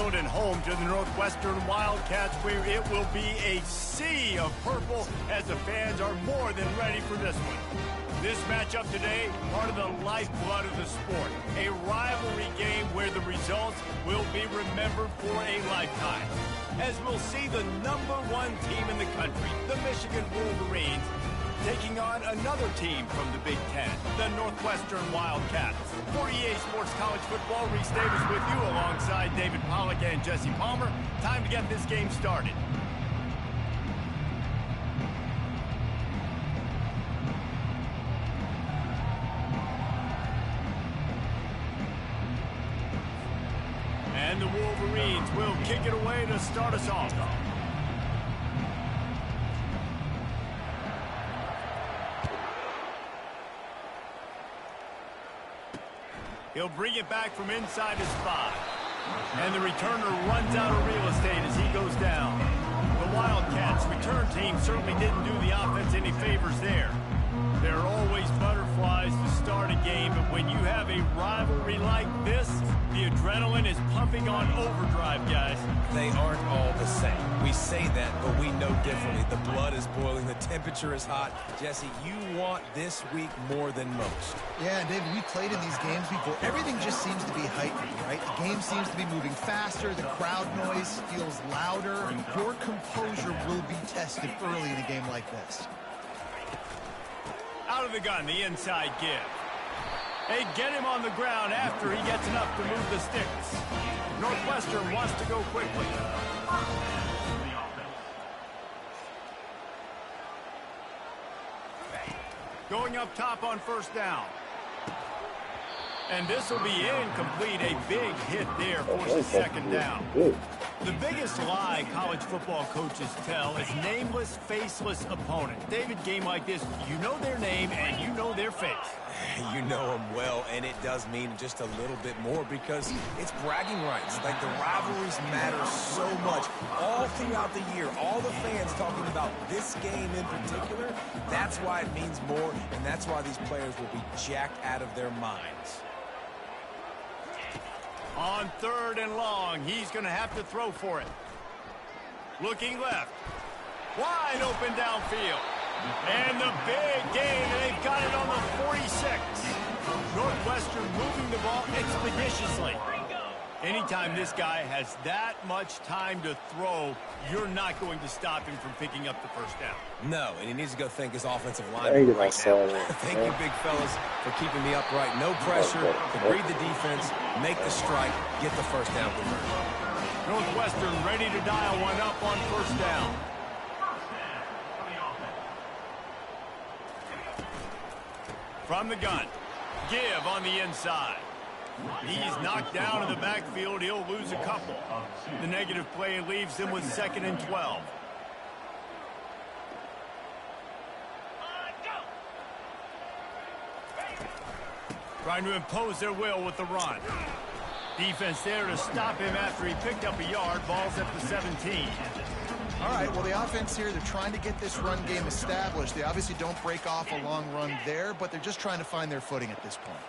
field and home to the Northwestern Wildcats, where it will be a sea of purple as the fans are more than ready for this one. This matchup today, part of the lifeblood of the sport. A rivalry game where the results will be remembered for a lifetime. As we'll see the #1 team in the country, the Michigan Wolverines, taking on another team from the Big Ten, the Northwestern Wildcats. For EA Sports College Football, Reese Davis with you alongside David Pollack and Jesse Palmer. Time to get this game started. And the Wolverines will kick it away to start us off. He'll bring it back from inside his 5. And the returner runs out of real estate as he goes down. The Wildcats return team certainly didn't do the offense any favors there. There are always butterflies to start a game, but when you have a rivalry like this, the adrenaline is pumping on overdrive, guys. They aren't all the same. We say that, but we know differently. The blood is boiling. The temperature is hot. Jesse, you want this week more than most. Yeah, and David, we played in these games before. Everything just seems to be heightened, right? The game seems to be moving faster. The crowd noise feels louder. Your composure will be tested early in a game like this. Out of the gun, the inside give. They get him on the ground after he gets enough to move the sticks. Northwestern wants to go quickly. Going up top on first down. And this will be incomplete. A big hit there forces second down. The biggest lie college football coaches tell is nameless, faceless opponent. David, game like this, you know their name and you know their face. You know them well, and it does mean just a little bit more because it's bragging rights. Like, the rivalries matter so much. All throughout the year, all the fans talking about this game in particular, that's why it means more, and that's why these players will be jacked out of their minds. On 3rd and long, he's going to have to throw for it. Looking left. Wide open downfield. And the big gain, they've got it on the 46. Northwestern moving the ball expeditiously. Anytime this guy has that much time to throw, you're not going to stop him from picking up the first down. No, and he needs to go thank his offensive line right now. Thank you, big fellas, for keeping me upright. No pressure, can read the defense, make the strike, get the first down conversion. Northwestern ready to dial one up on first down. From the gun, give on the inside. He's knocked down in the backfield. He'll lose a couple. The negative play leaves him with 2nd and 12. Trying to impose their will with the run. Defense there to stop him after he picked up a yard. Ball's at the 17. All right, well, the offense here, they're trying to get this run game established. They obviously don't break off a long run there, but they're just trying to find their footing at this point.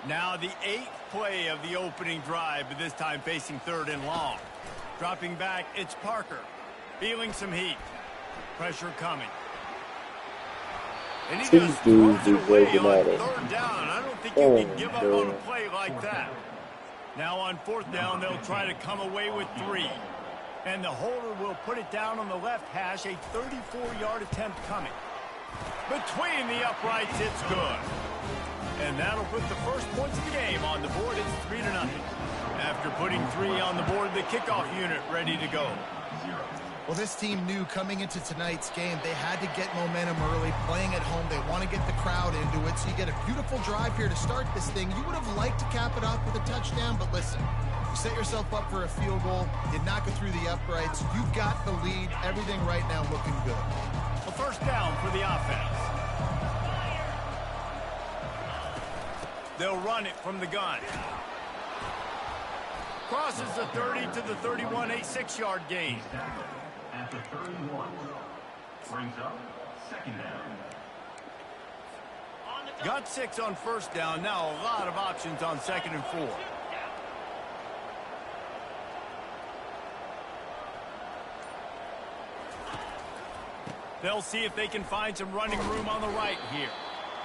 Now the 8th play of the opening drive, but this time facing 3rd and long. Dropping back, it's Parker. Feeling some heat. Pressure coming. And he just throws it away on 3rd down. I don't think you can give up on a play like that. Now on 4th down, they'll try to come away with 3. And the holder will put it down on the left hash, a 34-yard attempt coming. Between the uprights, it's good. And that'll put the first points of the game on the board. It's 3-0. After putting 3 on the board, the kickoff unit ready to go. Well, this team knew coming into tonight's game they had to get momentum early. Playing at home, they want to get the crowd into it. So you get a beautiful drive here to start this thing. You would have liked to cap it off with a touchdown, but listen, you set yourself up for a field goal. You knock it through the uprights. You've got the lead. Everything right now looking good. A first down for the offense. They'll run it from the gun. Crosses the 30 to the 31, a 6-yard gain. At the 31. Brings up 2nd down. Got 6 on first down. Now a lot of options on 2nd and 4. They'll see if they can find some running room on the right here.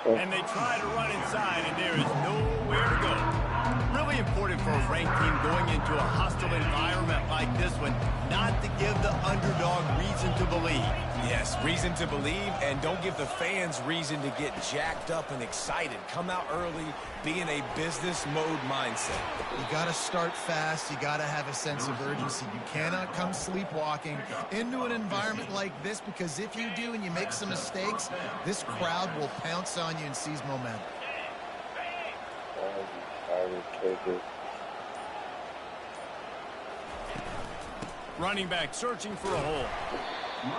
And they try to run inside, and there is nowhere to go. Really important for a ranked team going into a hostile environment like this one, not to give the underdog reason to believe. Yes, reason to believe, and don't give the fans reason to get jacked up and excited. Come out early, be in a business mode mindset. You got to start fast. You got to have a sense of urgency. You cannot come sleepwalking into an environment like this, because if you do and you make some mistakes, this crowd will pounce on you and seize momentum. Running back searching for a hole.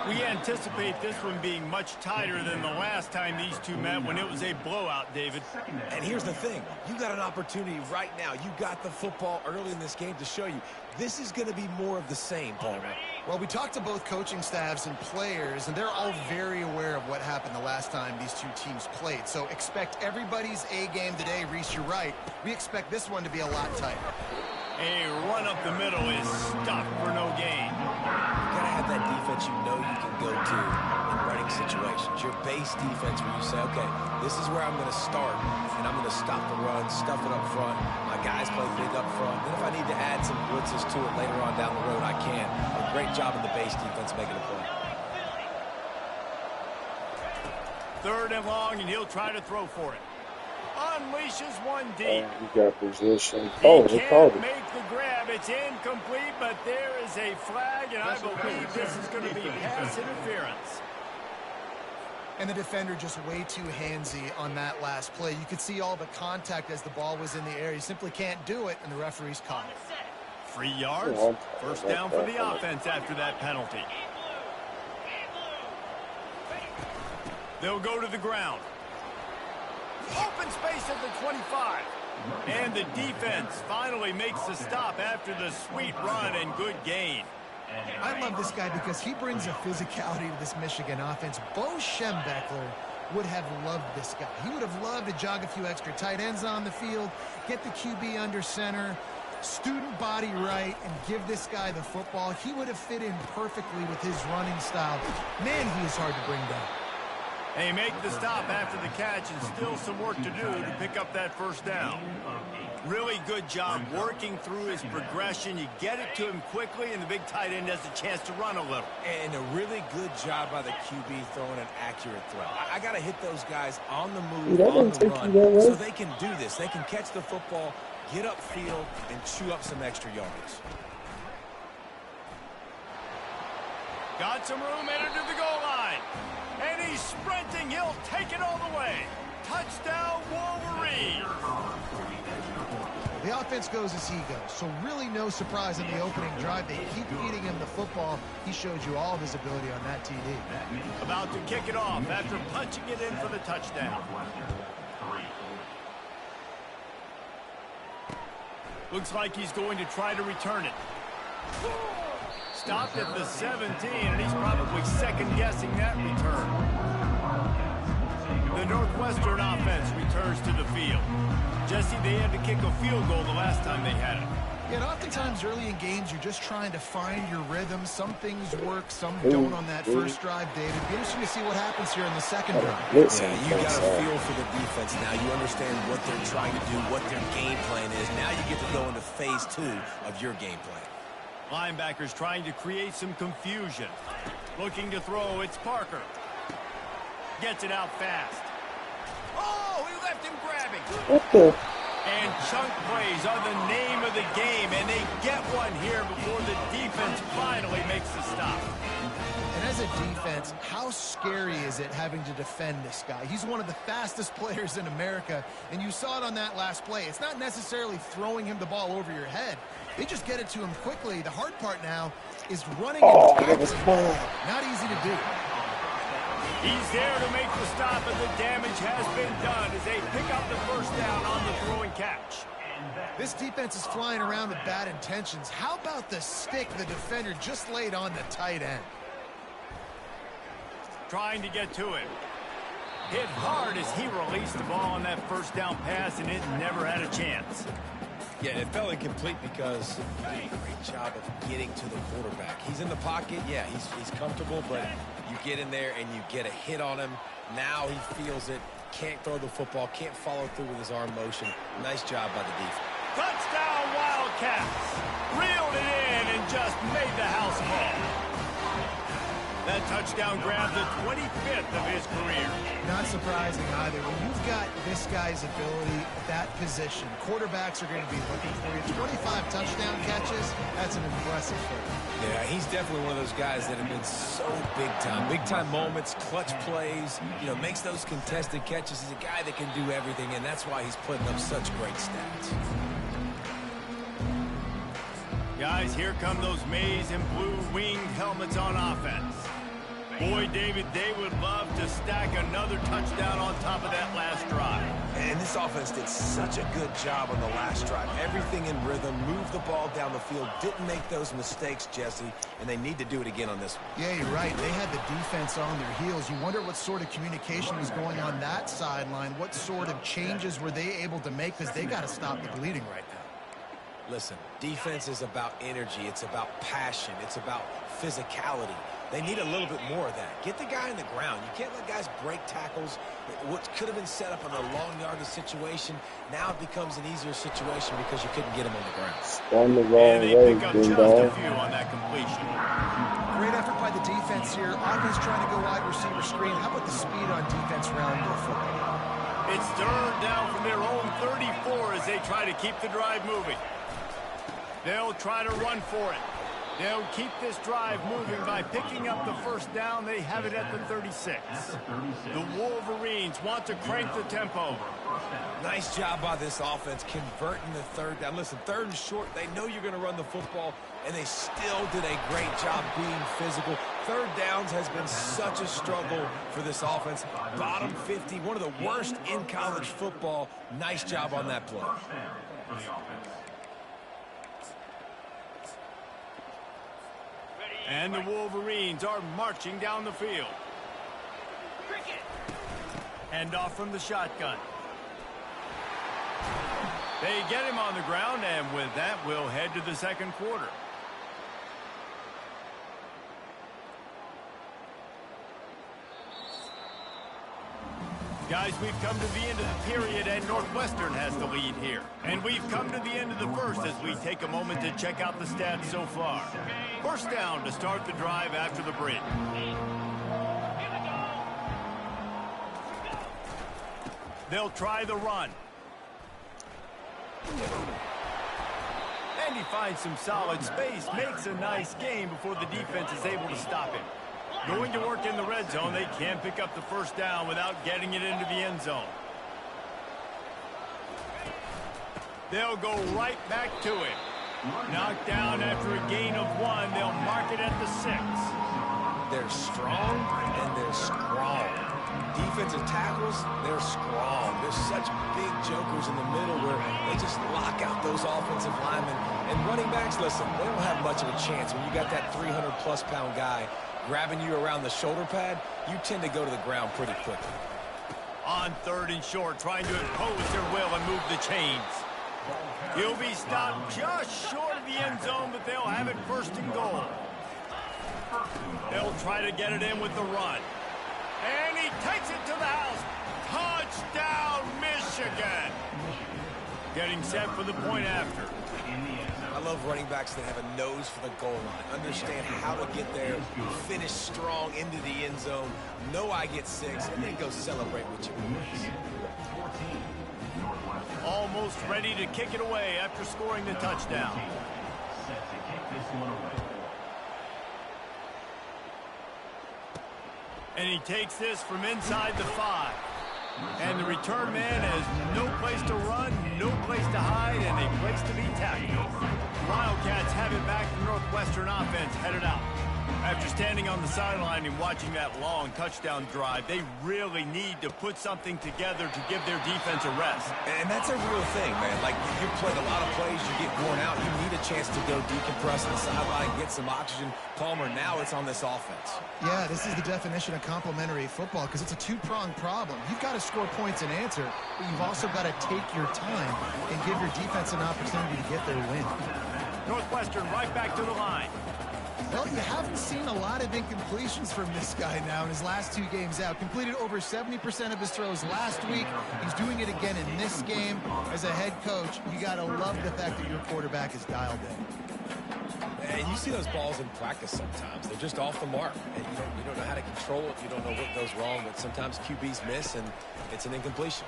We anticipate this one being much tighter than the last time these two met when it was a blowout, David. And here's the thing. You got an opportunity right now. You got the football early in this game to show you. This is going to be more of the same, Palmer. Well, we talked to both coaching staffs and players, and they're all very aware of what happened the last time these two teams played. So expect everybody's A game today. Reese, you're right. We expect this one to be a lot tighter. A run up the middle is stuffed for no gain. You got to have that defense you know you can go to in running situations. Your base defense where you say, okay, this is where I'm going to start, and I'm going to stop the run, stuff it up front. My guys play big up front. Then if I need to add some blitzes to it later on down the road, I can. A great job in the base defense making a play. 3rd and long, and he'll try to throw for it. Unleashes one deep. You got position. He They can't called it. make the grab. It's incomplete, but there is a flag, and I believe this is going to be pass interference. And the defender just way too handsy on that last play. You could see all the contact as the ball was in the air. You simply can't do it, and the referee's caught it. 3 yards. First down for the offense after that penalty. They'll go to the ground. Open space at the 25. And the defense finally makes the stop after the sweet run and good gain. I love this guy because he brings a physicality to this Michigan offense. Bo Schembechler would have loved this guy. He would have loved to jog a few extra tight ends on the field, get the QB under center, student body right, and give this guy the football. He would have fit in perfectly with his running style. Man, he is hard to bring down. They make the stop after the catch, and still some work to do to pick up that first down. Really good job working through his progression. You get it to him quickly, and the big tight end has a chance to run a little. And a really good job by the QB throwing an accurate throw. I got to hit those guys on the move, on the run, so they can do this. They can catch the football, get upfield, and chew up some extra yards. Got some room, entered to the goal line. And he's sprinting. He'll take it all the way. Touchdown, Wolverine. The offense goes as he goes, so really no surprise in the opening drive. They keep feeding him the football. He showed you all of his ability on that TD. About to kick it off after punching it in for the touchdown. Looks like he's going to try to return it. Stopped at the 17, and he's probably second-guessing that return. The Northwestern offense returns to the field. Jesse, they had to kick a field goal the last time they had it. Yeah, and oftentimes early in games, you're just trying to find your rhythm. Some things work, some don't on that first drive, David. Be interesting to see what happens here in the second drive. Yeah, you got a feel for the defense now. You understand what they're trying to do, what their game plan is. Now you get to go into phase 2 of your game plan. Linebackers trying to create some confusion. Looking to throw, it's Parker. Gets it out fast. Oh, he left him grabbing. And chunk plays are the name of the game, and they get one here before the defense finally makes the stop. And as a defense, how scary is it having to defend this guy? He's one of the fastest players in America, and you saw it on that last play. It's not necessarily throwing him the ball over your head. They just get it to him quickly. The hard part now is running and tackling. Not easy to do. He's there to make the stop, and the damage has been done as they pick up the first down on the throw and catch. This defense is flying around with bad intentions. How about the stick the defender just laid on the tight end? Trying to get to it. Hit hard as he released the ball on that first down pass, and it never had a chance. Yeah, it fell incomplete because he did a great job of getting to the quarterback. He's in the pocket. Yeah, he's comfortable, but you get in there and you get a hit on him. Now he feels it. Can't throw the football. Can't follow through with his arm motion. Nice job by the defense. Touchdown, Wildcats. Reeled it in and just made the house call. That touchdown grabbed the 25th of his career. Not surprising either. When you've got this guy's ability at that position, quarterbacks are going to be looking for you. 25 touchdown catches, that's an impressive thing. Yeah, he's definitely one of those guys that have been so big time. Big time moments, clutch plays, you know, makes those contested catches. He's a guy that can do everything, and that's why he's putting up such great stats. Guys, here come those maize and blue winged helmets on offense. Boy, David, they would love to stack another touchdown on top of that last drive. And this offense did such a good job on the last drive. Everything in rhythm, moved the ball down the field, didn't make those mistakes, Jesse, and they need to do it again on this one. Yeah, you're right. They had the defense on their heels. You wonder what sort of communication was going on that sideline. What sort of changes were they able to make, because they got to stop the bleeding right now. Listen, defense is about energy. It's about passion. It's about physicality. They need a little bit more of that. Get the guy on the ground. You can't let guys break tackles. What could have been set up in a long yardage situation, now it becomes an easier situation because you couldn't get him on the ground. On the wrong And they way, pick up just a few on that completion. Great effort by the defense here. Offense trying to go wide receiver screen. How about the speed on defense rallying to the football? It's third down from their own 34 as they try to keep the drive moving. They'll try to run for it. They'll keep this drive moving by picking up the first down. They have it at the 36. The Wolverines want to crank the tempo. Nice job by this offense converting the third down. Listen, third and short, they know you're going to run the football, and they still did a great job being physical. Third downs has been such a struggle for this offense. Bottom 50, one of the worst in college football. Nice job on that play. And the Wolverines are marching down the field. Hand off from the shotgun. They get him on the ground, and with that, we'll head to the second quarter. Guys, we've come to the end of the period, and Northwestern has the lead here. And we've come to the end of the first as we take a moment to check out the stats so far. First down to start the drive after the break. They'll try the run. And he finds some solid space, makes a nice gain before the defense is able to stop him. Going to work in the red zone, they can pick up the first down without getting it into the end zone. They'll go right back to him. Knocked down after a gain of 1. They'll mark it at the 6. They're strong and they're strong. Defensive tackles, they're strong. There's such big jokers in the middle where they just lock out those offensive linemen. And running backs, listen, they don't have much of a chance when you got that 300-plus pound guy grabbing you around the shoulder pad. You tend to go to the ground pretty quickly. On third and short, trying to impose their will and move the chains. He'll be stopped just short of the end zone, but they'll have it first and goal. They'll try to get it in with the run. And he takes it to the house. Touchdown, Michigan. Getting set for the point after. I love running backs that have a nose for the goal line. Understand how to get there, finish strong into the end zone, know I get 6, and then go celebrate with your boys. Almost ready to kick it away after scoring the touchdown. And he takes this from inside the 5. And the return man has no place to run, no place to hide, and a place to be tackled. Wildcats have it back. The Northwestern offense headed out. After standing on the sideline and watching that long touchdown drive, they really need to put something together to give their defense a rest. And that's a real thing, man. Like, you played a lot of plays, you get worn out, you need a chance to go decompress on the sideline, get some oxygen. Palmer, now it's on this offense. Yeah, this is the definition of complementary football because it's a two-pronged problem. You've got to score points and answer, but you've also got to take your time and give your defense an opportunity to get their win. Northwestern right back to the line. Well, you haven't seen a lot of incompletions from this guy now in his last 2 games out. Completed over 70% of his throws last week. He's doing it again in this game. As a head coach, you got to love the fact that your quarterback is dialed in. And you see those balls in practice sometimes. They're just off the mark. And you don't know how to control it. You don't know what goes wrong. But sometimes QBs miss, and it's an incompletion.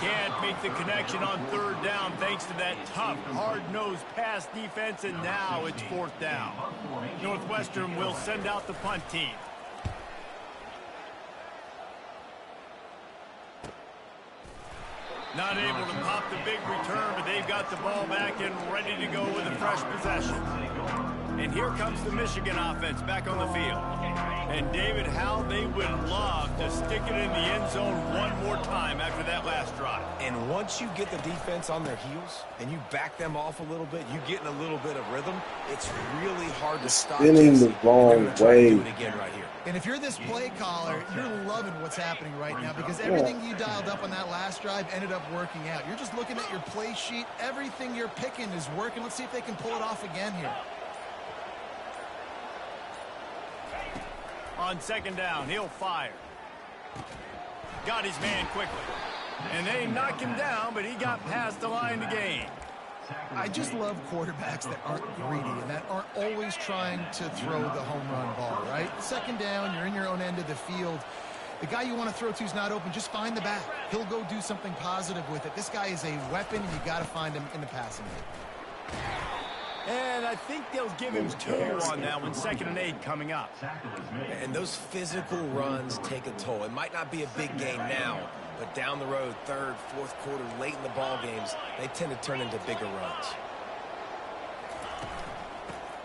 Can't make the connection on 3rd down thanks to that tough, hard-nosed pass defense, and now it's 4th down. Northwestern will send out the punt team. Not able to pop the big return, but they've got the ball back and ready to go with a fresh possession. And here comes the Michigan offense back on the field. And David, how they would love to stick it in the end zone one more time after that last drive. And once you get the defense on their heels and you back them off a little bit, you get in a little bit of rhythm, it's really hard to stop spinning the wrong way. Do it again right here. And if you're this play caller, you're loving what's happening right now because everything you dialed up on that last drive ended up working out. You're just looking at your play sheet. Everything you're picking is working. Let's see if they can pull it off again here. On 2nd down, he'll fire. Got his man quickly. And they knocked him down, but he got past the line to gain. I just love quarterbacks that aren't greedy and that aren't always trying to throw the home run ball, right? 2nd down, you're in your own end of the field. The guy you want to throw to is not open. Just find the back. He'll go do something positive with it. This guy is a weapon, and you got to find him in the passing game. And I think they'll give him 2 on that one. 2nd and 8 coming up. And those physical runs take a toll. It might not be a big gain now, but down the road, 3rd, 4th quarter, late in the ball games, they tend to turn into bigger runs.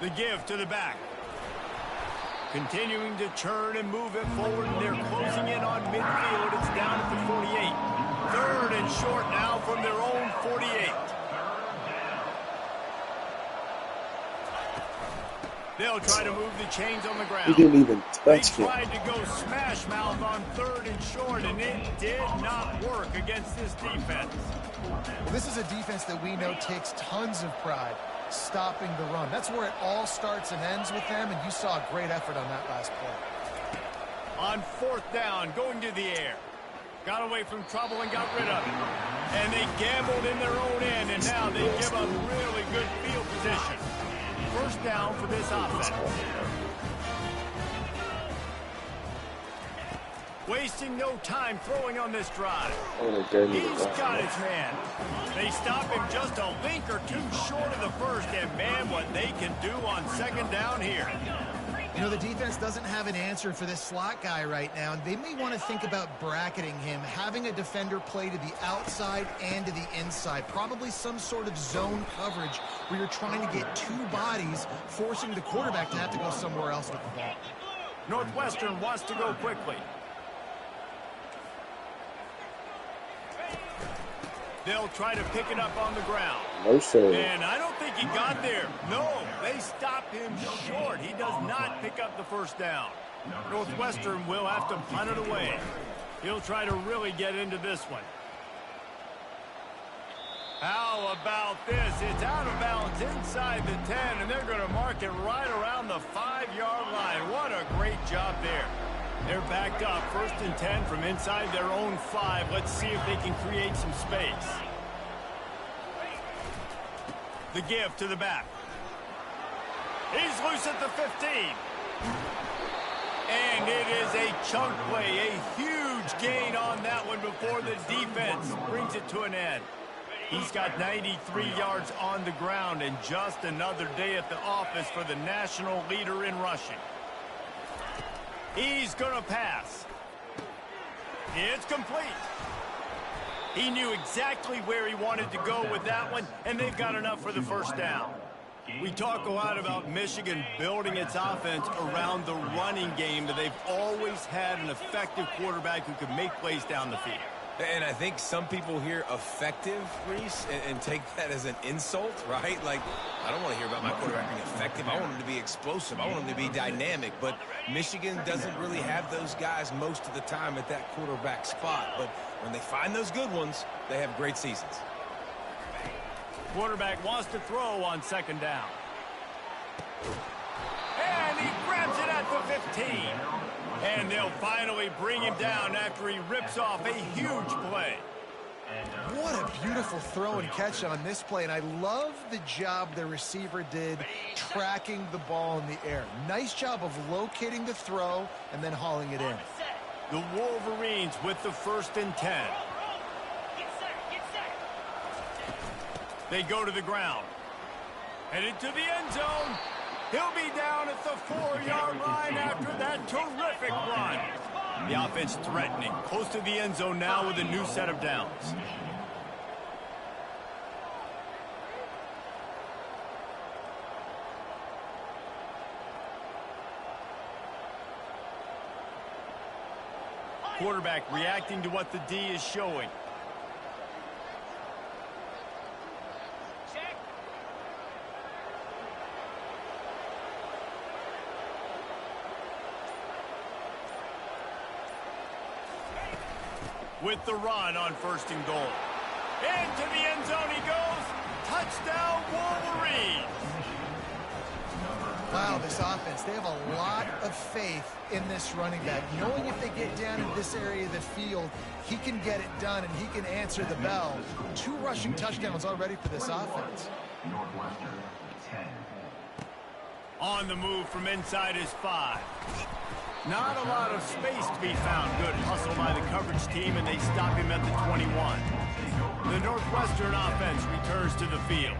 The give to the back. Continuing to churn and move it forward, and they're closing in on midfield. It's down at the 48. 3rd and short now from their own 48. They'll try to move the chains on the ground. He didn't even They touch him. tried to go smash mouth on 3rd and short, and it did not work against this defense. Well, this is a defense that we know takes tons of pride stopping the run. That's where it all starts and ends with them, and you saw a great effort on that last play. On 4th down, going to the air. Got away from trouble and got rid of it. And they gambled in their own end, and now they give up really good field position. 1st down for this offense. Wasting no time throwing on this drive. He's got his man. They stop him just a link or 2 short of the 1st, and man, what they can do on 2nd down here. You know, the defense doesn't have an answer for this slot guy right now, and they may want to think about bracketing him, having a defender play to the outside and to the inside. Probably some sort of zone coverage where you're trying to get 2 bodies, forcing the quarterback to have to go somewhere else with the ball. Northwestern wants to go quickly. They'll try to pick it up on the ground. No, sir. And I don't think he got there. No, they stopped him short. He does not pick up the 1st down. Northwestern will have to punt it away. He'll try to really get into this one. How about this? It's out of bounds inside the 10, and they're going to mark it right around the 5-yard line. What a great job there. They're backed up, 1st and 10 from inside their own 5. Let's see if they can create some space. The give to the back. He's loose at the 15. And it is a chunk play, a huge gain on that one before the defense brings it to an end. He's got 93 yards on the ground, and just another day at the office for the national leader in rushing. He's going to pass. It's complete. He knew exactly where he wanted to go with that one, and they've got enough for the 1st down. We talk a lot about Michigan building its offense around the running game, but they've always had an effective quarterback who can make plays down the field. And I think some people hear effective, Reese, and take that as an insult, right? Like, I don't want to hear about my quarterback being effective. I want him to be explosive. I want him to be dynamic. But Michigan doesn't really have those guys most of the time at that quarterback spot. But when they find those good ones, they have great seasons. Quarterback wants to throw on second down. And he grabs it at the 15. And they'll finally bring him down after he rips off a huge play. What a beautiful throw and catch on this play, and I love the job the receiver did tracking the ball in the air. Nice job of locating the throw and then hauling it in. The Wolverines with the 1st and 10. They go to the ground. Headed to the end zone. He'll be down at the 4-yard line after that terrific run. The offense threatening, close to the end zone now with a new set of downs. Quarterback reacting to what the D is showing. With the run on 1st and goal. Into the end zone he goes. Touchdown, Wolverines. Wow, this offense, they have a lot of faith in this running back. Knowing if they get down in this area of the field, he can get it done and he can answer the bell. 2 rushing touchdowns already for this offense. Northwestern, 10. On the move from inside his 5. Not a lot of space to be found. Good hustle by the coverage team, and they stop him at the 21. The Northwestern offense returns to the field.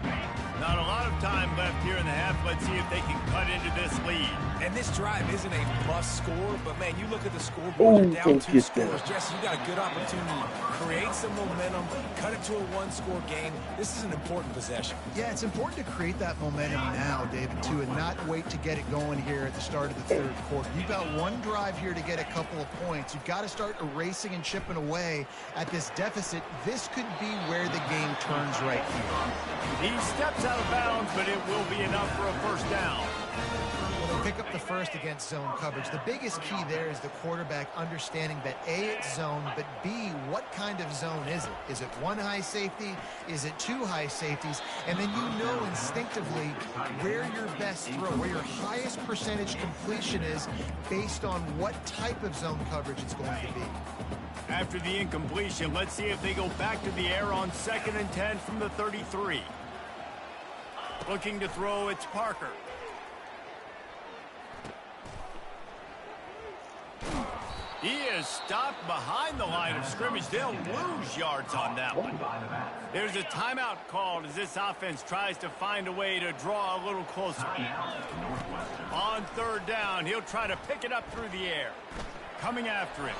Not a lot of time left here in the half. Let's see if they can cut into this lead. And this drive isn't a must score, but, man, you look at the scoreboard, they're down 2 scores. Jesse, you got a good opportunity to create some momentum, cut it to a 1-score game. This is an important possession. Yeah, it's important to create that momentum now, David, too, and not wait to get it going here at the start of the 3rd quarter. You've got one drive here to get a couple of points. You've got to start erasing and chipping away at this deficit. This could be where the game turns right here. He steps out of bounds, but it will be enough for a 1st down. Well, they pick up the 1st against zone coverage. The biggest key there is the quarterback understanding that A, it's zone, but B, what kind of zone is it? Is it 1 high safety? Is it 2 high safeties? And then you know instinctively where your best throw, where your highest percentage completion is based on what type of zone coverage it's going to be. After the incompletion, let's see if they go back to the air on 2nd and 10 from the 33. Looking to throw, it's Parker. He is stopped behind the line of scrimmage. They'll lose yards on that one. There's a timeout called as this offense tries to find a way to draw a little closer. On 3rd down, he'll try to pick it up through the air. Coming after him.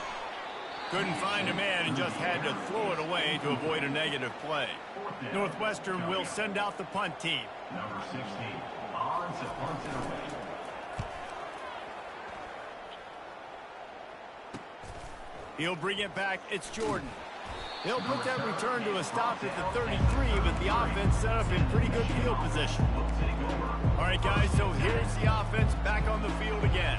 Couldn't find a man and just had to throw it away to avoid a negative play. Northwestern will send out the punt team. Number 16, on to punt it away. He'll bring it back. It's Jordan. He'll put that return to a stop at the 33, but the offense set up in pretty good field position. All right, guys, so here's the offense back on the field again.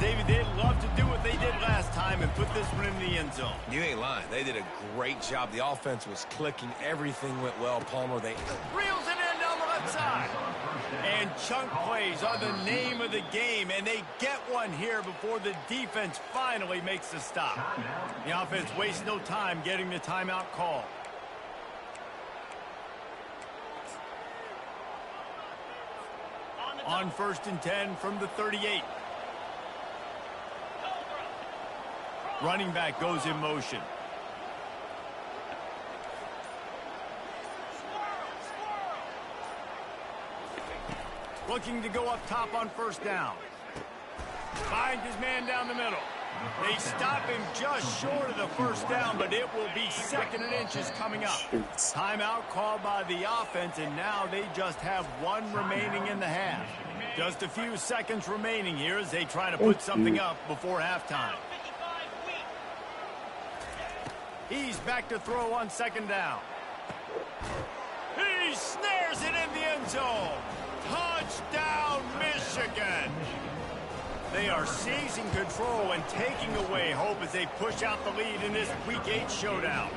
David, they'd love to do what they did last time and put this one in the end zone. You ain't lying. They did a great job. The offense was clicking. Everything went well. Palmer, they reels it in down the left side. And chunk plays are the name of the game, and they get one here before the defense finally makes the stop. The offense wastes no time getting the timeout call. On 1st and 10 from the 38. Running back goes in motion. Looking to go up top on 1st down. Finds his man down the middle. They stop him just short of the first down, but it will be 2nd and inches coming up. Timeout called by the offense, and now they just have 1 remaining in the half. Just a few seconds remaining here as they try to put something up before halftime. He's back to throw on 2nd down. He snares it in the end zone. Touchdown, Michigan. They are seizing control and taking away hope as they push out the lead in this Week 8 showdown.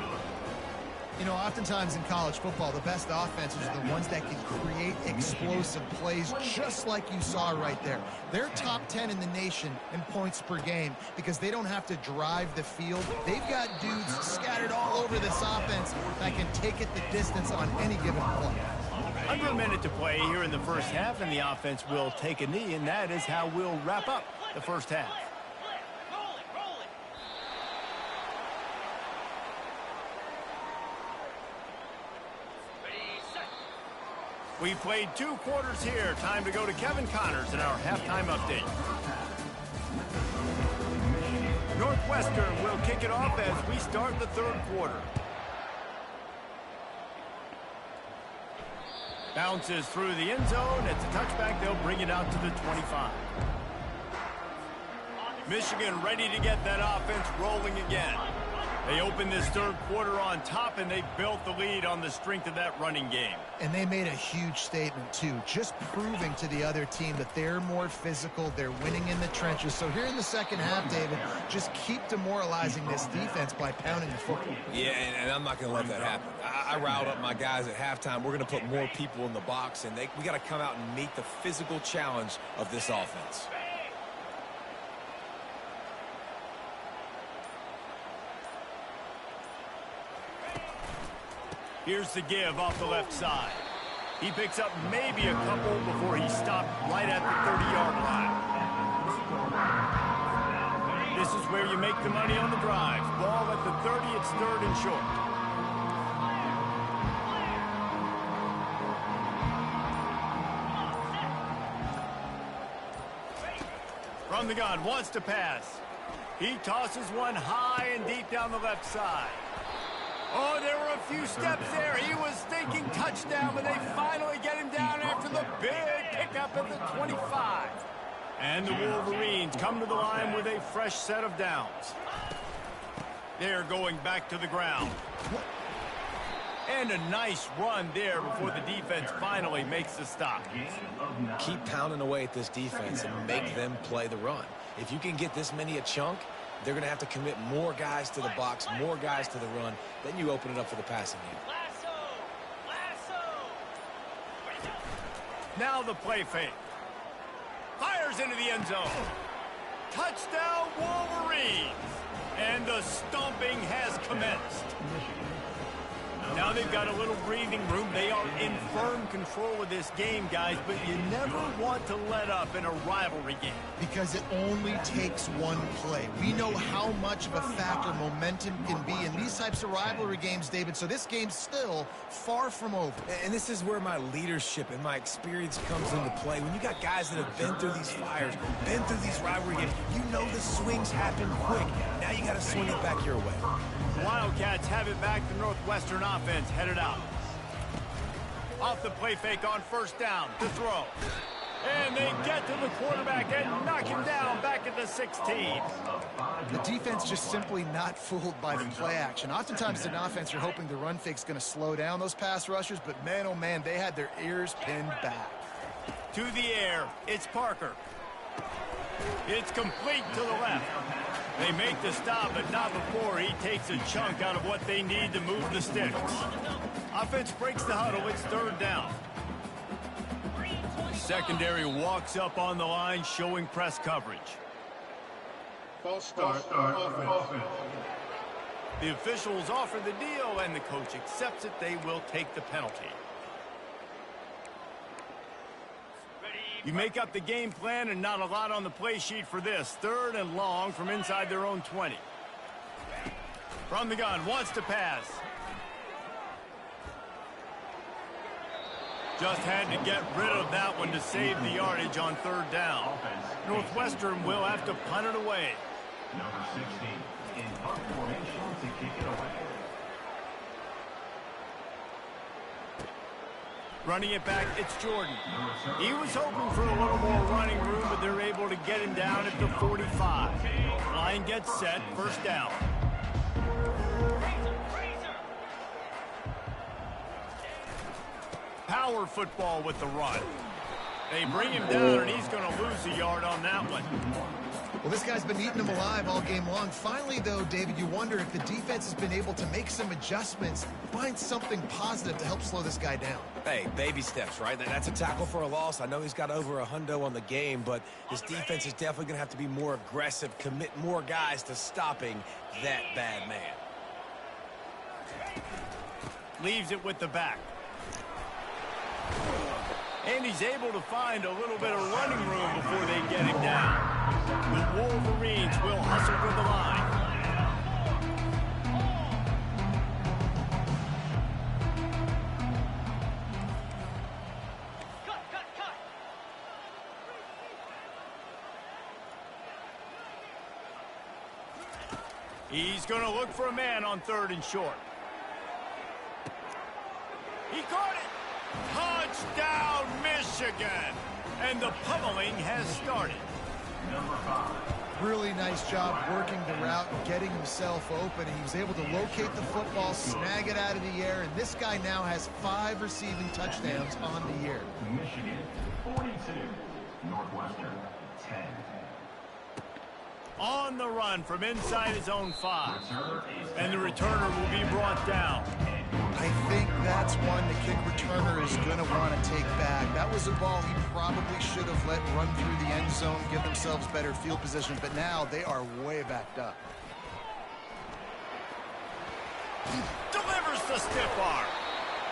You know, oftentimes in college football, the best offenses are the ones that can create explosive plays just like you saw right there. They're top 10 in the nation in points per game because they don't have to drive the field. They've got dudes scattered all over this offense that can take it the distance on any given play. Under a minute to play here in the first half, and the offense will take a knee, and that is how we'll wrap up the first half. We played 2 quarters here. Time to go to Kevin Connors in our halftime update. Northwestern will kick it off as we start the 3rd quarter. Bounces through the end zone. It's a touchback. They'll bring it out to the 25. Michigan ready to get that offense rolling again. They open this 3rd quarter on top, and they built the lead on the strength of that running game. And they made a huge statement, too, just proving to the other team that they're more physical, they're winning in the trenches. So here in the second half, David, just keep demoralizing this defense by pounding the football. Yeah, and I'm not going to let that happen. I riled up my guys at halftime. We're going to put more people in the box, and we got to come out and meet the physical challenge of this offense. Here's the give off the left side. He picks up maybe a couple before he stopped right at the 30-yard line. This is where you make the money on the drives. Ball at the 30, it's 3rd and short. From the gun, wants to pass. He tosses one high and deep down the left side. Oh, there were a few steps there. He was thinking touchdown, but they finally get him down after the big pickup at the 25. And the Wolverines come to the line with a fresh set of downs. They're going back to the ground. And a nice run there before the defense finally makes the stop. Keep pounding away at this defense and make them play the run. If you can get this many a chunk, they're going to have to commit more guys to the box, more guys to the run. Then you open it up for the passing game. Now the play fake. Fires into the end zone. Touchdown, Wolverines. And the stomping has commenced. Now they've got a little breathing room. They are in firm control of this game, guys, but you never want to let up in a rivalry game. Because it only takes one play. We know how much of a factor momentum can be in these types of rivalry games, David, so this game's still far from over. And this is where my leadership and my experience comes into play. When you got guys that have been through these fires, been through these rivalry games, you know the swings happen quick. Now you got to swing it back your way. The Wildcats have it back. The Northwestern offense headed out. Off the play fake on 1st down to throw. And they get to the quarterback and knock him down back at the 16. The defense just simply not fooled by the play action. Oftentimes in offense, you're hoping the run fake's going to slow down those pass rushers, but man, oh man, they had their ears pinned back. To the air, it's Parker. It's complete to the left. They make the stop, but not before he takes a chunk out of what they need to move the sticks. Offense breaks the huddle. It's 3rd down. Secondary walks up on the line, showing press coverage. False start offense. The officials offer the deal, and the coach accepts it. They will take the penalty. You make up the game plan, and not a lot on the play sheet for this. 3rd and long from inside their own 20. From the gun, wants to pass. Just had to get rid of that one to save the yardage on 3rd down. Northwestern will have to punt it away. Number 16 in punt formation to kick it away. Running it back, it's Jordan. He was hoping for a little more running room, but they're able to get him down at the 45. Line gets set, first down. Power football with the run. They bring him down, and he's going to lose a yard on that one. Well, this guy's been eating them alive all game long. Finally, though, David, you wonder if the defense has been able to make some adjustments, find something positive to help slow this guy down. Hey, baby steps, right? That's a tackle for a loss. I know he's got over $100 on the game, but this defense is definitely going to have to be more aggressive, commit more guys to stopping that bad man. Leaves it with the back. And he's able to find a little bit of running room before they get him down. The Wolverines will hustle to the line. He's going to look for a man on 3rd and short. He caught it. Touchdown, Michigan. And the pummeling has started. Number 5. Really nice job working the route and getting himself open. He was able to locate the football, snag it out of the air, and this guy now has 5 receiving touchdowns on the year. Michigan 42, Northwestern 10. On the run from inside his own 5. And the returner will be brought down. I think that's one the kick returner is going to want to take back. That was a ball he probably should have let run through the end zone, give themselves better field position, but now they are way backed up. Delivers the stiff arm.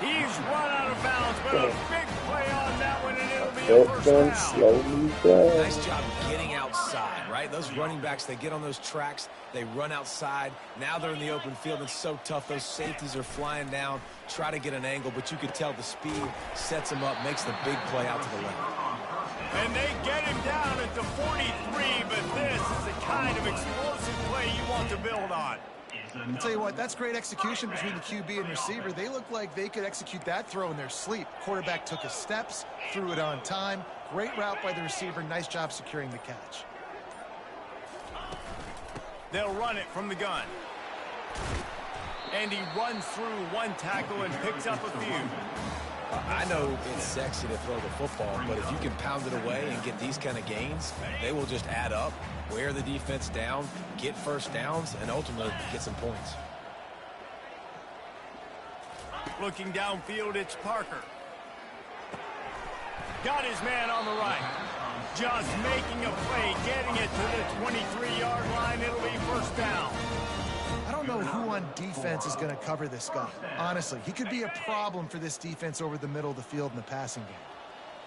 He's run out of bounds, but a big play on that one, and it'll be a first down. Nice job getting outside, right? Those running backs, they get on those tracks, they run outside. Now they're in the open field. It's so tough. Those safeties are flying down, try to get an angle, but you could tell the speed sets him up, makes the big play out to the left. And they get him down at the 43, but this is the kind of explosive play you want to build on. I'll tell you what, that's great execution between the QB and receiver. They look like they could execute that throw in their sleep. Quarterback took his steps, threw it on time. Great route by the receiver. Nice job securing the catch. They'll run it from the gun. And he runs through one tackle and picks up a few. I know it's sexy to throw the football, but if you can pound it away and get these kind of gains, they will just add up, wear the defense down, get first downs, and ultimately get some points. Looking downfield, it's Parker. Got his man on the right. Just making a play, getting it to the 23-yard line. It'll be first down. I don't know who on defense is going to cover this guy. Honestly, he could be a problem for this defense over the middle of the field in the passing game.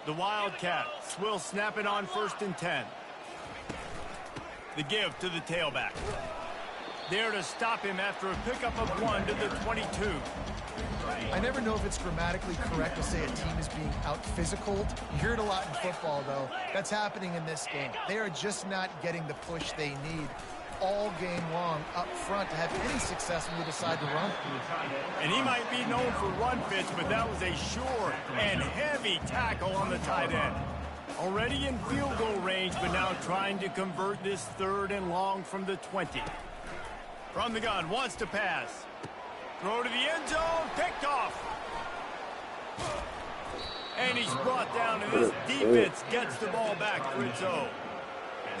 The Wildcats will snap it on 1st and 10. The give to the tailback. There to stop him after a pickup of 1 to the 22. I never know if it's grammatically correct to say a team is being out-physicaled. You hear it a lot in football, though. That's happening in this game. They are just not getting the push they need all game long up front to have any success when they decide to run. And he might be known for run fits, but that was a sure and heavy tackle on the tight end. Already in field goal range, but now trying to convert this 3rd and long from the 20. From the gun, wants to pass. Throw to the end zone, picked off. And he's brought down, and this defense gets the ball back for its own.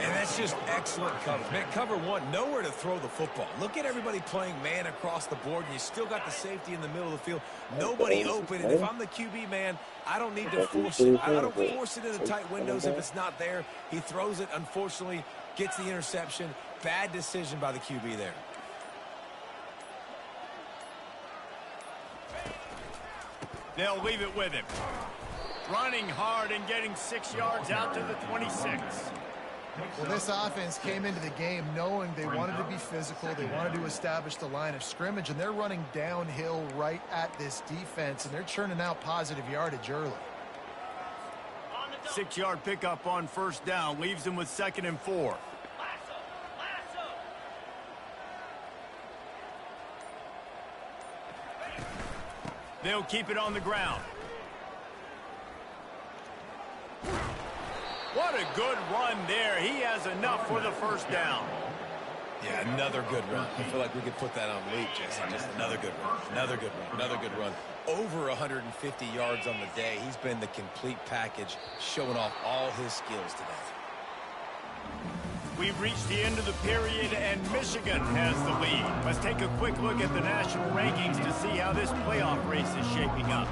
And that's just excellent coverage. Man, cover 1, nowhere to throw the football. Look at everybody playing man across the board, and you still got the safety in the middle of the field. Nobody open, and if I'm the QB, man, I don't need to force it. I don't force it into tight windows if it's not there. He throws it, unfortunately, gets the interception. Bad decision by the QB there. They'll leave it with him. Running hard and getting 6 yards out to the 26. Well, this offense came into the game knowing they wanted to be physical. They wanted to establish the line of scrimmage, and they're running downhill right at this defense, and they're churning out positive yardage early. 6-yard pickup on 1st down. Leaves them with 2nd and 4. They'll keep it on the ground. What a good run there. He has enough for the first down. Yeah, another good run. I feel like we could put that on loop, Jesse. Just another good run, another good run, another good run. Over 150 yards on the day. He's been the complete package, showing off all his skills today. We've reached the end of the period, and Michigan has the lead. Let's take a quick look at the national rankings to see how this playoff race is shaping up.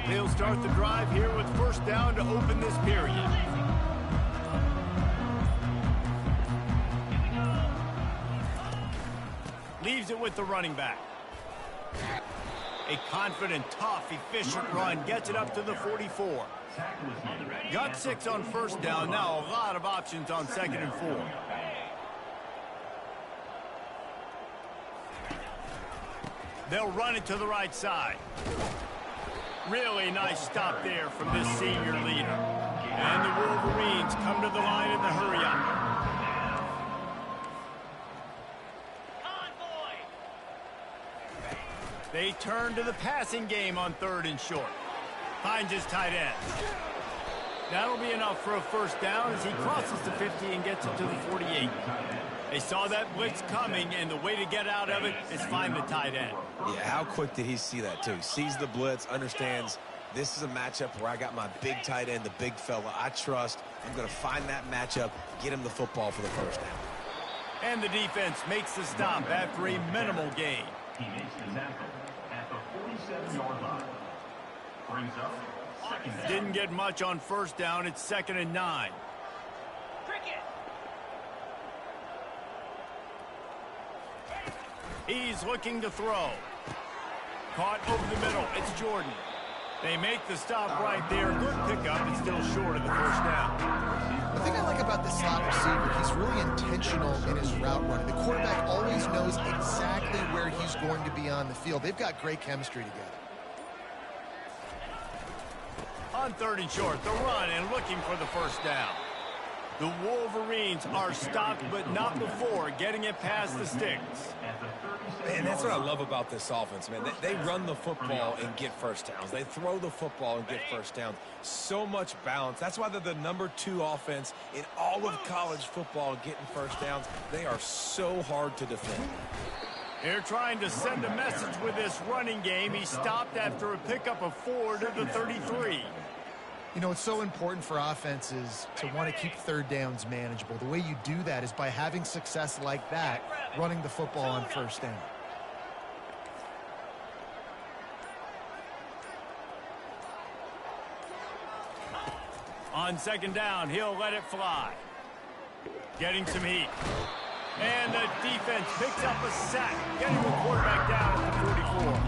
They'll start the drive here with first down to open this period. Leaves it with the running back. A confident, tough, efficient run gets it up to the 44. Got 6 on first down. Now a lot of options on 2nd and 4. They'll run it to the right side. Really nice stop there from this senior leader. And the Wolverines come to the line in the hurry-up. They turn to the passing game on 3rd and short. Finds his tight end. That'll be enough for a first down as he crosses the 50 and gets it to the 48. They saw that blitz coming, and the way to get out of it is find the tight end. Yeah, how quick did he see that, too? Sees the blitz, understands this is a matchup where I got my big tight end, the big fella I trust. I'm going to find that matchup, get him the football for the first down. And the defense makes the stop after a minimal gain. He makes the tackle at the 47-yard line. Brings up second down. Didn't get much on first down. It's 2nd and 9. He's looking to throw. Caught over the middle. It's Jordan. They make the stop right there. Good pickup. It's still short of the first down. The thing I like about this slot receiver, he's really intentional in his route running. The quarterback always knows exactly where he's going to be on the field. They've got great chemistry together. On 3rd and short, the run and looking for the first down. The Wolverines are stopped, but not before getting it past the sticks. Man, that's what I love about this offense, man. They run the football and get first downs. They throw the football and get first downs. So much balance. That's why they're the #2 offense in all of college football getting first downs. They are so hard to defend. They're trying to send a message with this running game. He stopped after a pickup of 4 to the 33. You know, it's so important for offenses to want to keep 3rd downs manageable. The way you do that is by having success like that, running the football on first down. On 2nd down, he'll let it fly. Getting some heat. And the defense picks up a sack, getting the quarterback down at the 44.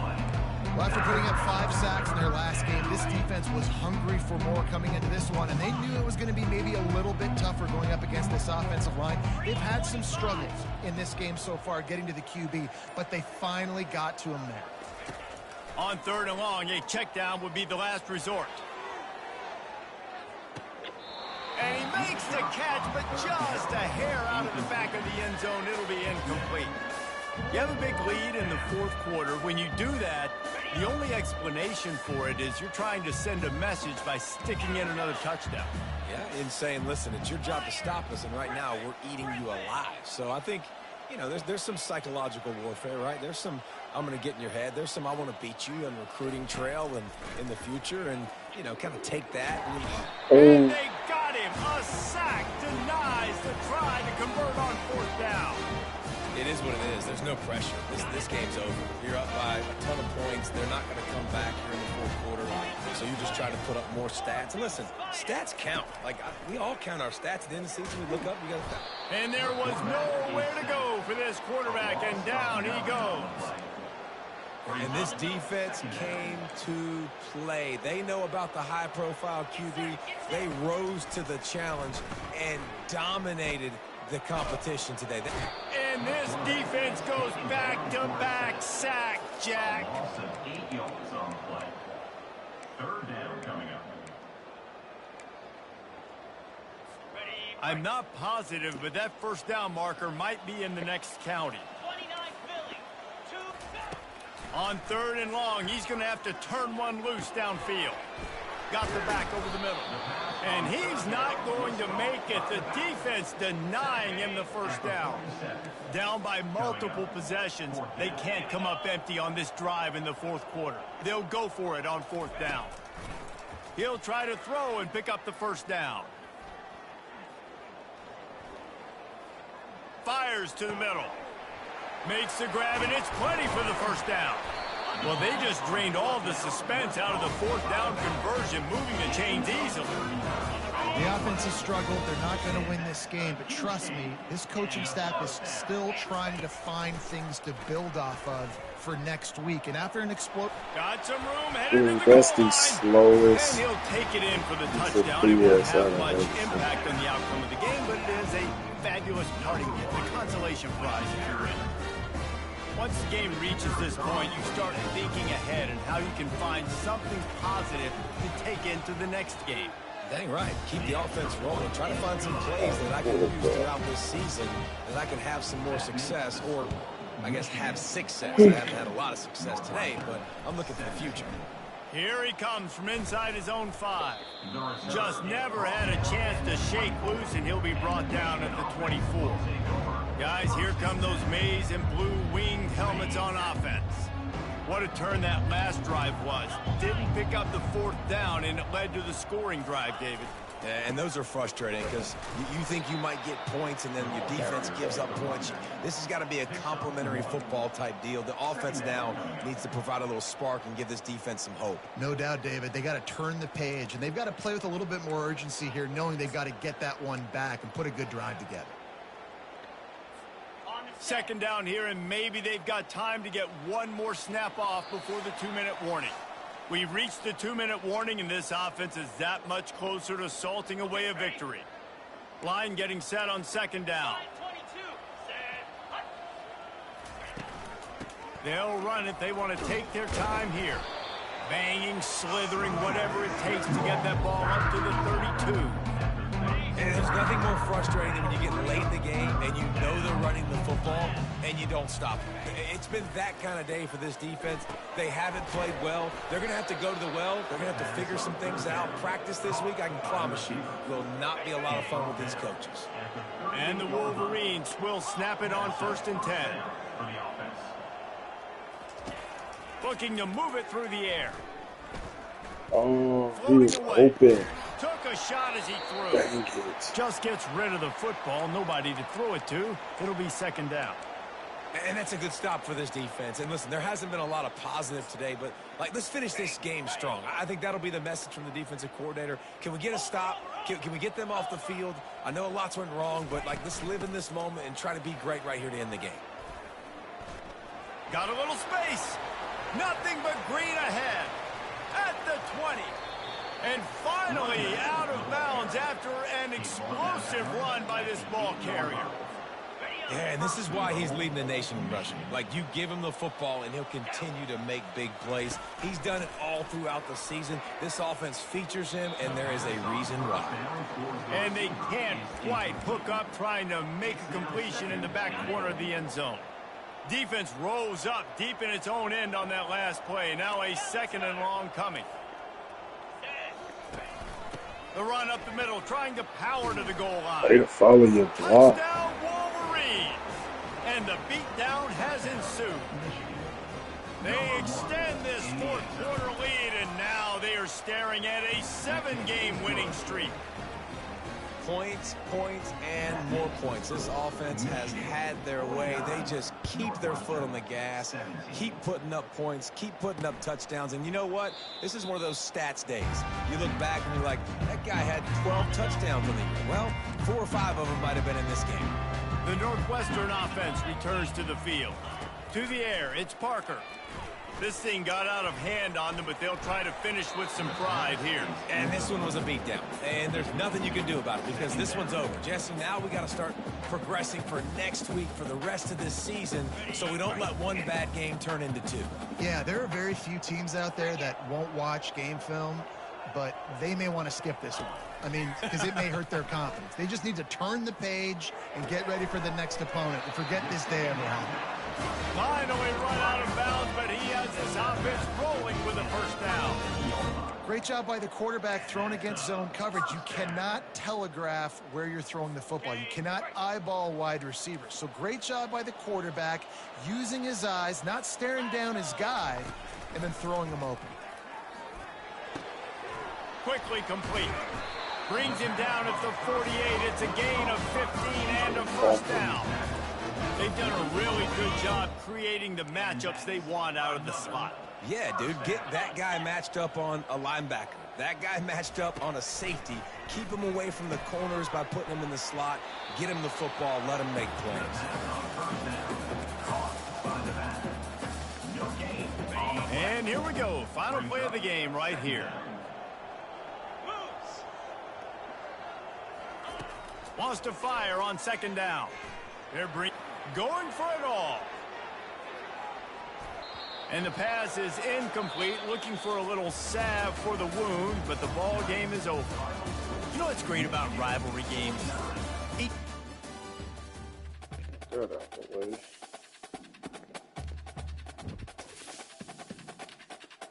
Well, after putting up 5 sacks in their last game, this defense was hungry for more coming into this one, and they knew it was going to be maybe a little bit tougher going up against this offensive line. They've had some struggles in this game so far getting to the QB, but they finally got to him there. On 3rd and long, a check down would be the last resort. And he makes the catch, but just a hair out of the back of the end zone. It'll be incomplete. You have a big lead in the 4th quarter. When you do that, the only explanation for it is you're trying to send a message by sticking in another touchdown. Yeah, and saying, listen, it's your job to stop us, and right now we're eating you alive. So I think, you know, there's some psychological warfare, right? There's some, I'm going to get in your head. There's some, I want to beat you on recruiting trail and in the future, and, you know, kind of take that. And they got him. A sack denies the try to convert on 4th down. It is what it is. There's no pressure. This game's over. You're up by a ton of points. They're not going to come back here in the 4th quarter. So you just try to put up more stats. And listen, stats count. Like, we all count our stats. At the end of the season, we look up, we got to. And there was nowhere to go for this quarterback, and down he goes. And this defense came to play. They know about the high-profile QB. They rose to the challenge and dominated the competition today. And this defense goes back-to-back sack, Jack. Loss of 8 yards on the play. 3rd down coming up. Ready, I'm not positive, but that first down marker might be in the next county. On 3rd and long, he's going to have to turn one loose downfield. Got the back over the middle. And he's not going to make it. The defense denying him the first down. Down by multiple possessions. They can't come up empty on this drive in the 4th quarter. They'll go for it on 4th down. He'll try to throw and pick up the first down. Fires to the middle. Makes the grab, and it's plenty for the first down. Well, they just drained all the suspense out of the 4th down conversion, moving the chains easily. The offense has struggled. They're not going to win this game, but trust me, this coaching staff is still trying to find things to build off of for next week. And after an explode... Got some room, headed to the That's goal the line. slowest. And he'll take it in for the It's a touchdown. It won't BS, have much impact on the outcome of the game, but it is a fabulous parting gift, a consolation prize if you win. Once the game reaches this point, you start thinking ahead and how you can find something positive to take into the next game. Dang right. Keep the offense rolling. Try to find some plays that I can use throughout this season that I can have some more success, or I guess have success. I haven't had a lot of success today, but I'm looking for the future. Here he comes from inside his own 5. Just never had a chance to shake loose, and he'll be brought down at the 24. Guys, here come those maize and blue winged helmets on offense. What a turn that last drive was. Didn't pick up the 4th down, and it led to the scoring drive, David. And those are frustrating because you think you might get points and then your defense gives up points. This has got to be a complementary football type deal. The offense now needs to provide a little spark and give this defense some hope. No doubt, David. They got to turn the page, and they've got to play with a little bit more urgency here, knowing they've got to get that one back and put a good drive together. 2nd down here, and maybe they've got time to get one more snap off before the 2-minute warning. We've reached the 2-minute warning, and this offense is that much closer to salting away a victory. Line getting set on 2nd down. They'll run it. They want to take their time here. Banging, slithering, whatever it takes to get that ball up to the 32. And there's nothing more frustrating than when you get late in the game and you know they're running the football and you don't stop them. It's been that kind of day for this defense. They haven't played well. They're going to have to go to the well. They're going to have to figure some things out. Practice this week, I can promise you, will not be a lot of fun with these coaches. And the Wolverines will snap it on 1st and 10. Looking to move it through the air. Oh, he was open. Took a shot as he threw. Dang it. Just gets rid of the football. Nobody to throw it to. It'll be 2nd down. And that's a good stop for this defense. And listen, there hasn't been a lot of positive today, but let's finish this game strong. I think that'll be the message from the defensive coordinator. Can we get a stop? Can we get them off the field? I know lots went wrong, but let's live in this moment and try to be great right here to end the game. Got a little space. Nothing but green ahead. At the 20. And finally out of bounds after an explosive run by this ball carrier. Yeah, and this is why he's leading the nation in rushing. You give him the football, and he'll continue to make big plays. He's done it all throughout the season. This offense features him, and there is a reason why. And they can't quite hook up trying to make a completion in the back corner of the end zone. Defense rose up deep in its own end on that last play. Now a 2nd and long coming. The run up the middle, trying to power to the goal line. Way to follow your block. Touchdown, Wolverines! And the beatdown has ensued. They extend this 4th quarter lead, and now they are staring at a 7-game winning streak. Points, points, and more points. This offense has had their way. They just keep their foot on the gas, keep putting up points, keep putting up touchdowns. And you know what? This is one of those stats days. You look back and you're like, that guy had 12 touchdowns on the year. Well, 4 or 5 of them might have been in this game. The Northwestern offense returns to the field. To the air, it's Parker. This thing got out of hand on them, but they'll try to finish with some pride here. And this one was a beatdown. And there's nothing you can do about it because this one's over. Jesse, now we got to start progressing for next week for the rest of this season so we don't let one bad game turn into 2. Yeah, there are very few teams out there that won't watch game film, but they may want to skip this one. I mean, because it may hurt their confidence. They just need to turn the page and get ready for the next opponent and forget this day ever happened. Finally run out of bounds, but he has his offense rolling with a first down. Great job by the quarterback throwing against zone coverage. You cannot telegraph where you're throwing the football. You cannot eyeball wide receivers. So great job by the quarterback using his eyes, not staring down his guy, and then throwing him open. Quickly complete. Brings him down at the 48. It's a gain of 15 and a first down. They've done a really good job creating the matchups they want out of the slot. Yeah, dude, get that guy matched up on a linebacker. That guy matched up on a safety. Keep him away from the corners by putting him in the slot. Get him the football. Let him make plays. And here we go. Final play of the game right here. Wants to fire on second down. They're going for it all. And the pass is incomplete, looking for a little salve for the wound, but the ball game is over. You know what's great about rivalry games? Get out the way.